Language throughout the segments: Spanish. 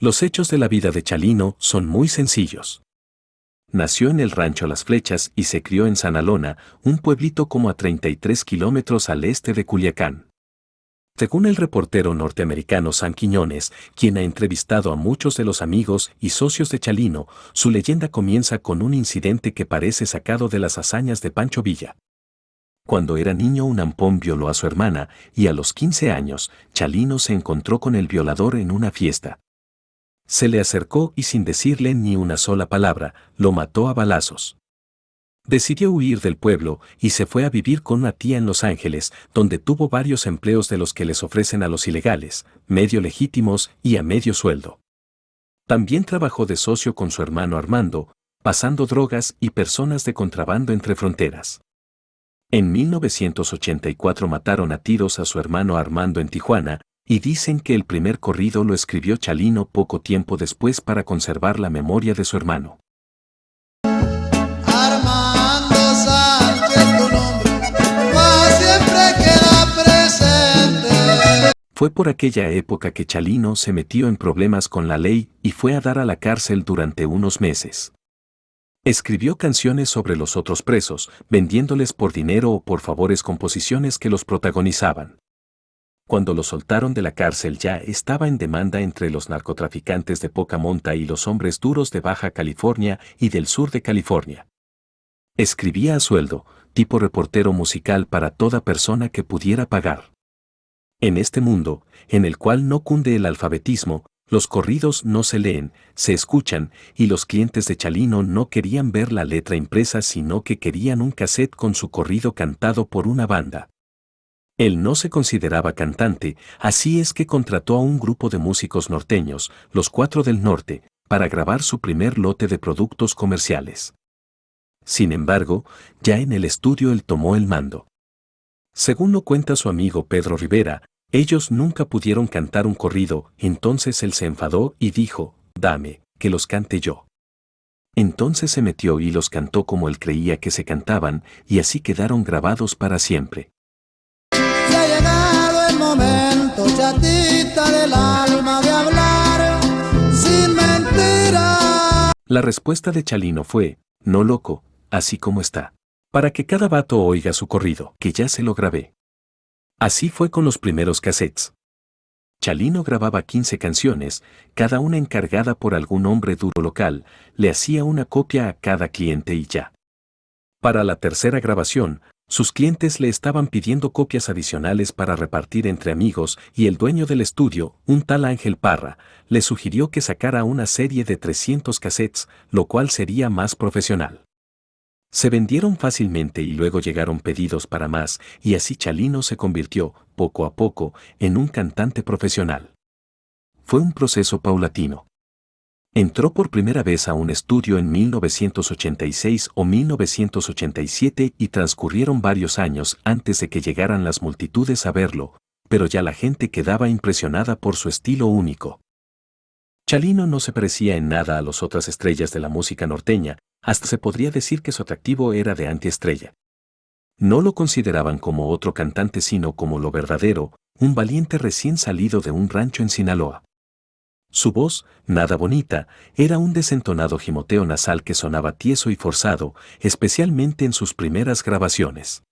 Los hechos de la vida de Chalino son muy sencillos. Nació en el rancho Las Flechas y se crió en Sanalona, un pueblito como a 33 kilómetros al este de Culiacán. Según el reportero norteamericano Sam Quiñones, quien ha entrevistado a muchos de los amigos y socios de Chalino, su leyenda comienza con un incidente que parece sacado de las hazañas de Pancho Villa. Cuando era niño, un ampón violó a su hermana y a los 15 años, Chalino se encontró con el violador en una fiesta. Se le acercó y sin decirle ni una sola palabra, lo mató a balazos. Decidió huir del pueblo y se fue a vivir con una tía en Los Ángeles, donde tuvo varios empleos de los que les ofrecen a los ilegales, medio legítimos y a medio sueldo. También trabajó de socio con su hermano Armando, pasando drogas y personas de contrabando entre fronteras. En 1984 mataron a tiros a su hermano Armando en Tijuana, y dicen que el primer corrido lo escribió Chalino poco tiempo después para conservar la memoria de su hermano. Armando Sánchez, tu nombre va siempre queda presente. Fue por aquella época que Chalino se metió en problemas con la ley y fue a dar a la cárcel durante unos meses. Escribió canciones sobre los otros presos, vendiéndoles por dinero o por favores composiciones que los protagonizaban. Cuando lo soltaron de la cárcel ya estaba en demanda entre los narcotraficantes de poca monta y los hombres duros de Baja California y del sur de California. Escribía a sueldo, tipo reportero musical para toda persona que pudiera pagar. En este mundo, en el cual no cunde el alfabetismo, los corridos no se leen, se escuchan, y los clientes de Chalino no querían ver la letra impresa sino que querían un cassette con su corrido cantado por una banda. Él no se consideraba cantante, así es que contrató a un grupo de músicos norteños, los Cuatro del Norte, para grabar su primer lote de productos comerciales. Sin embargo, ya en el estudio él tomó el mando. Según lo cuenta su amigo Pedro Rivera, ellos nunca pudieron cantar un corrido, entonces él se enfadó y dijo, «Dame, que los cante yo». Entonces se metió y los cantó como él creía que se cantaban, y así quedaron grabados para siempre. Se ha llegado el momento, chatita del alma, de hablar sin mentira. La respuesta de Chalino fue, «No loco, así como está. Para que cada vato oiga su corrido, que ya se lo grabé». Así fue con los primeros cassettes. Chalino grababa 15 canciones, cada una encargada por algún hombre duro local, le hacía una copia a cada cliente y ya. Para la tercera grabación, sus clientes le estaban pidiendo copias adicionales para repartir entre amigos y el dueño del estudio, un tal Ángel Parra, le sugirió que sacara una serie de 300 cassettes, lo cual sería más profesional. Se vendieron fácilmente y luego llegaron pedidos para más, y así Chalino se convirtió, poco a poco, en un cantante profesional. Fue un proceso paulatino. Entró por primera vez a un estudio en 1986 o 1987 y transcurrieron varios años antes de que llegaran las multitudes a verlo, pero ya la gente quedaba impresionada por su estilo único. Chalino no se parecía en nada a las otras estrellas de la música norteña, hasta se podría decir que su atractivo era de antiestrella. No lo consideraban como otro cantante sino como lo verdadero, un valiente recién salido de un rancho en Sinaloa. Su voz, nada bonita, era un desentonado gimoteo nasal que sonaba tieso y forzado, especialmente en sus primeras grabaciones.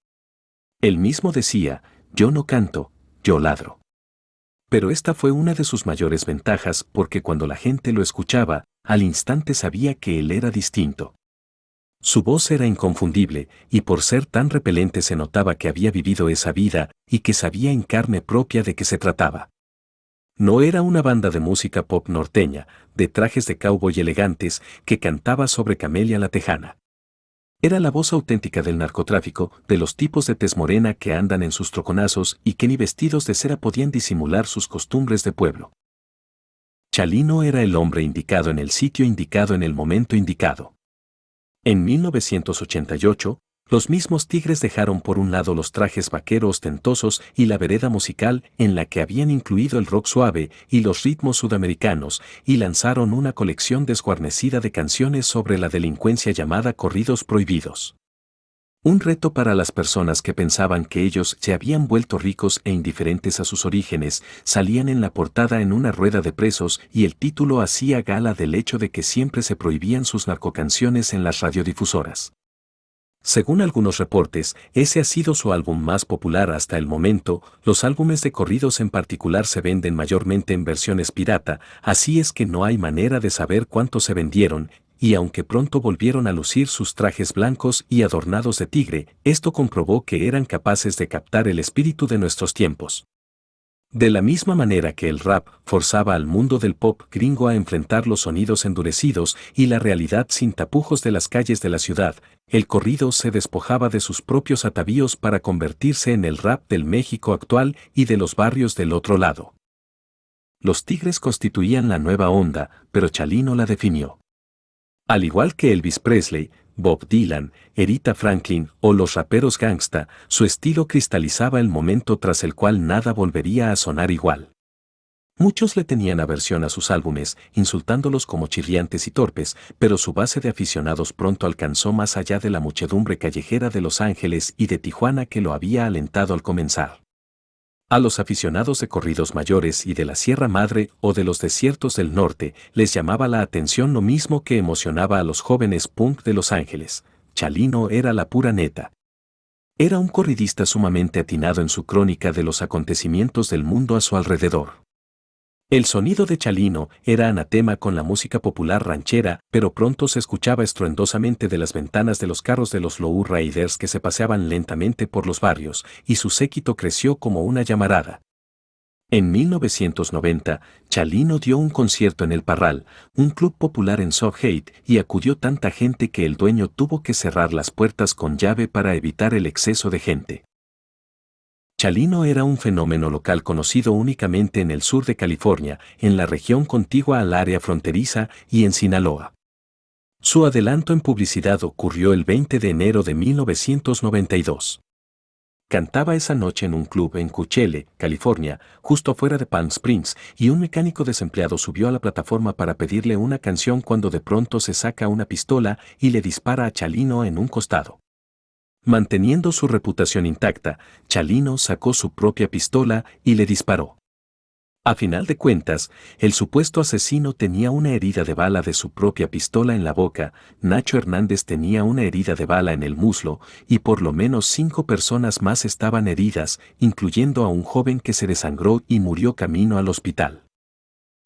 Él mismo decía, «Yo no canto, yo ladro». Pero esta fue una de sus mayores ventajas porque cuando la gente lo escuchaba, al instante sabía que él era distinto. Su voz era inconfundible, y por ser tan repelente se notaba que había vivido esa vida y que sabía en carne propia de qué se trataba. No era una banda de música pop norteña, de trajes de cowboy elegantes, que cantaba sobre Camelia la Tejana. Era la voz auténtica del narcotráfico, de los tipos de tez morena que andan en sus troconazos y que ni vestidos de cera podían disimular sus costumbres de pueblo. Chalino era el hombre indicado en el sitio indicado en el momento indicado. En 1988, los mismos Tigres dejaron por un lado los trajes vaqueros ostentosos y la vereda musical en la que habían incluido el rock suave y los ritmos sudamericanos y lanzaron una colección desguarnecida de canciones sobre la delincuencia llamada Corridos Prohibidos. Un reto para las personas que pensaban que ellos se habían vuelto ricos e indiferentes a sus orígenes, salían en la portada en una rueda de presos y el título hacía gala del hecho de que siempre se prohibían sus narcocanciones en las radiodifusoras. Según algunos reportes, ese ha sido su álbum más popular hasta el momento. Los álbumes de corridos en particular se venden mayormente en versiones pirata, así es que no hay manera de saber cuánto se vendieron, y aunque pronto volvieron a lucir sus trajes blancos y adornados de tigre, esto comprobó que eran capaces de captar el espíritu de nuestros tiempos. De la misma manera que el rap forzaba al mundo del pop gringo a enfrentar los sonidos endurecidos y la realidad sin tapujos de las calles de la ciudad, el corrido se despojaba de sus propios atavíos para convertirse en el rap del México actual y de los barrios del otro lado. Los Tigres constituían la nueva onda, pero Chalino la definió. Al igual que Elvis Presley, Bob Dylan, Aretha Franklin o los raperos gangsta, su estilo cristalizaba el momento tras el cual nada volvería a sonar igual. Muchos le tenían aversión a sus álbumes, insultándolos como chirriantes y torpes, pero su base de aficionados pronto alcanzó más allá de la muchedumbre callejera de Los Ángeles y de Tijuana que lo había alentado al comenzar. A los aficionados de corridos mayores y de la Sierra Madre o de los desiertos del norte les llamaba la atención lo mismo que emocionaba a los jóvenes punk de Los Ángeles. Chalino era la pura neta. Era un corridista sumamente atinado en su crónica de los acontecimientos del mundo a su alrededor. El sonido de Chalino era anatema con la música popular ranchera, pero pronto se escuchaba estruendosamente de las ventanas de los carros de los Low Riders que se paseaban lentamente por los barrios, y su séquito creció como una llamarada. En 1990, Chalino dio un concierto en El Parral, un club popular en Southgate, y acudió tanta gente que el dueño tuvo que cerrar las puertas con llave para evitar el exceso de gente. Chalino era un fenómeno local conocido únicamente en el sur de California, en la región contigua al área fronteriza y en Sinaloa. Su adelanto en publicidad ocurrió el 20 de enero de 1992. Cantaba esa noche en un club en Coachella, California, justo afuera de Palm Springs, y un mecánico desempleado subió a la plataforma para pedirle una canción cuando de pronto se saca una pistola y le dispara a Chalino en un costado. Manteniendo su reputación intacta, Chalino sacó su propia pistola y le disparó. A final de cuentas, el supuesto asesino tenía una herida de bala de su propia pistola en la boca, Nacho Hernández tenía una herida de bala en el muslo, y por lo menos 5 personas más estaban heridas, incluyendo a un joven que se desangró y murió camino al hospital.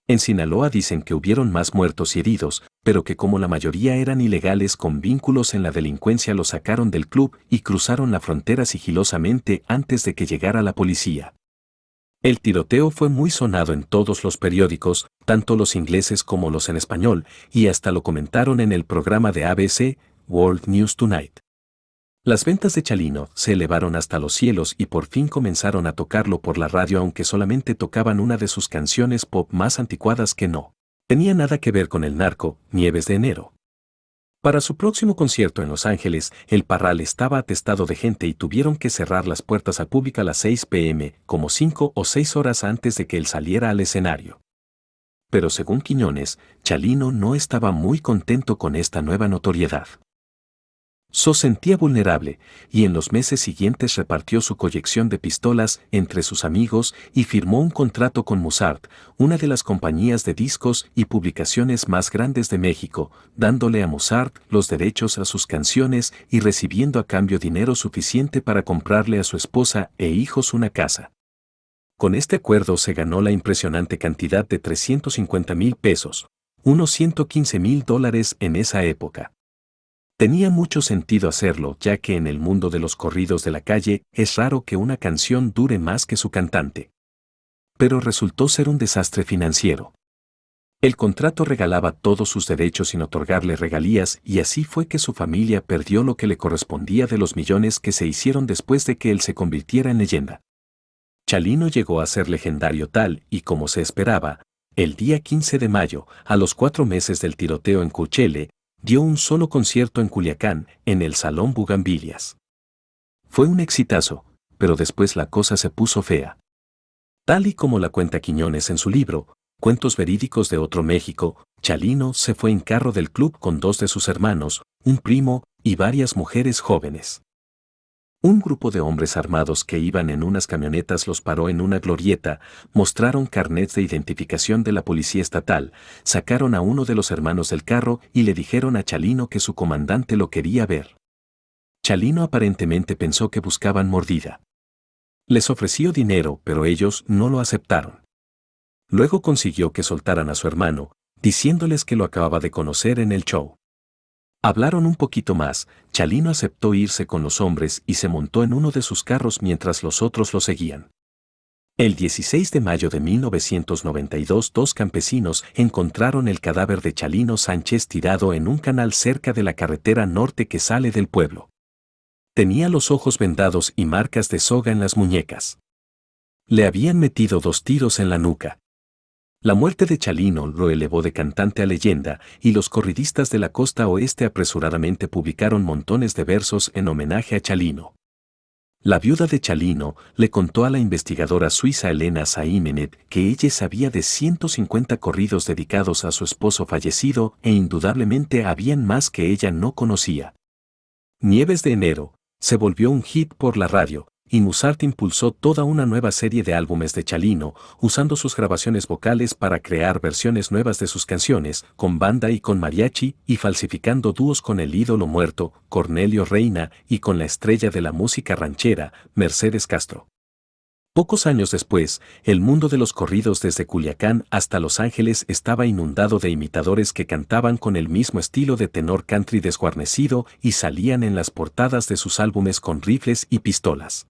En Sinaloa dicen que hubieron más muertos y heridos, pero que como la mayoría eran ilegales con vínculos en la delincuencia los sacaron del club y cruzaron la frontera sigilosamente antes de que llegara la policía. El tiroteo fue muy sonado en todos los periódicos, tanto los ingleses como los en español, y hasta lo comentaron en el programa de ABC, World News Tonight. Las ventas de Chalino se elevaron hasta los cielos y por fin comenzaron a tocarlo por la radio, aunque solamente tocaban una de sus canciones pop más anticuadas que no tenía nada que ver con el narco, Nieves de Enero. Para su próximo concierto en Los Ángeles, el Parral estaba atestado de gente y tuvieron que cerrar las puertas al público a las 6 p.m., como 5 o 6 horas antes de que él saliera al escenario. Pero según Quiñones, Chalino no estaba muy contento con esta nueva notoriedad. Se sentía vulnerable, y en los meses siguientes repartió su colección de pistolas entre sus amigos y firmó un contrato con Musart, una de las compañías de discos y publicaciones más grandes de México, dándole a Musart los derechos a sus canciones y recibiendo a cambio dinero suficiente para comprarle a su esposa e hijos una casa. Con este acuerdo se ganó la impresionante cantidad de 350,000 pesos, unos $115,000 en esa época. Tenía mucho sentido hacerlo, ya que en el mundo de los corridos de la calle es raro que una canción dure más que su cantante. Pero resultó ser un desastre financiero. El contrato regalaba todos sus derechos sin otorgarle regalías, y así fue que su familia perdió lo que le correspondía de los millones que se hicieron después de que él se convirtiera en leyenda. Chalino llegó a ser legendario tal y como se esperaba. El día 15 de mayo, a los 4 meses del tiroteo en Coachella, dio un solo concierto en Culiacán, en el Salón Bugambilias. Fue un exitazo, pero después la cosa se puso fea. Tal y como la cuenta Quiñones en su libro, Cuentos verídicos de otro México, Chalino se fue en carro del club con 2 de sus hermanos, un primo y varias mujeres jóvenes. Un grupo de hombres armados que iban en unas camionetas los paró en una glorieta, mostraron carnets de identificación de la policía estatal, sacaron a uno de los hermanos del carro y le dijeron a Chalino que su comandante lo quería ver. Chalino aparentemente pensó que buscaban mordida. Les ofreció dinero, pero ellos no lo aceptaron. Luego consiguió que soltaran a su hermano, diciéndoles que lo acababa de conocer en el show. Hablaron un poquito más, Chalino aceptó irse con los hombres y se montó en uno de sus carros mientras los otros lo seguían. El 16 de mayo de 1992, dos campesinos encontraron el cadáver de Chalino Sánchez tirado en un canal cerca de la carretera norte que sale del pueblo. Tenía los ojos vendados y marcas de soga en las muñecas. Le habían metido 2 tiros en la nuca. La muerte de Chalino lo elevó de cantante a leyenda y los corridistas de la costa oeste apresuradamente publicaron montones de versos en homenaje a Chalino. La viuda de Chalino le contó a la investigadora suiza Elena Saimenet que ella sabía de 150 corridos dedicados a su esposo fallecido e indudablemente habían más que ella no conocía. Nieves de enero se volvió un hit por la radio, y Musart impulsó toda una nueva serie de álbumes de Chalino, usando sus grabaciones vocales para crear versiones nuevas de sus canciones, con banda y con mariachi, y falsificando dúos con el ídolo muerto, Cornelio Reina, y con la estrella de la música ranchera, Mercedes Castro. Pocos años después, el mundo de los corridos desde Culiacán hasta Los Ángeles estaba inundado de imitadores que cantaban con el mismo estilo de tenor country desguarnecido y salían en las portadas de sus álbumes con rifles y pistolas.